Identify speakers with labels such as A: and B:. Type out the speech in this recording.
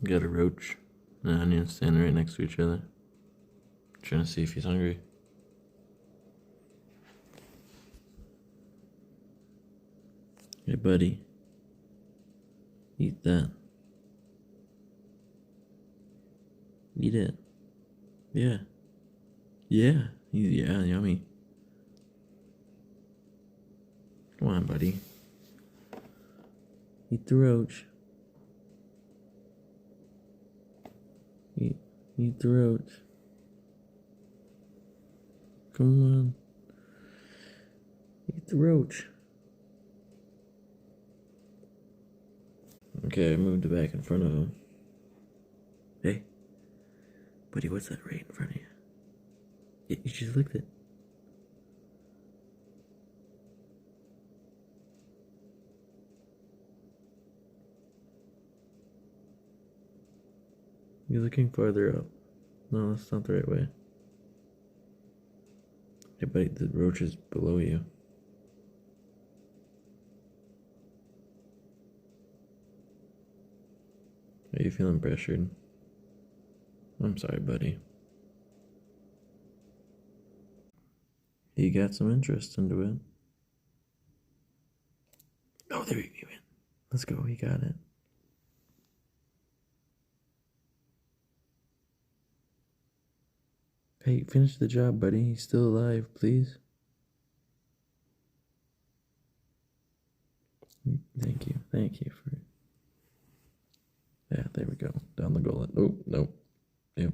A: We got a roach and an onion standing right next to each other. Trying to see if he's hungry. Hey, buddy. Eat that. Eat it. Yeah. Yeah. Yeah, yummy. Come on, buddy. Eat the roach. Eat the roach. Come on. Eat the roach. Okay, I moved it back in front of him. Hey. Buddy, what's that right in front of you? You just licked it. You're looking farther up. No, that's not the right way. Hey, buddy, the roach is below you. Are you feeling pressured? I'm sorry, buddy. You got some interest into it. Oh, there you went. Let's go, you got it. Hey, finish the job, buddy. He's still alive, please. Thank you for... Yeah, there we go. Down the gullet. Oh, nope. Yep.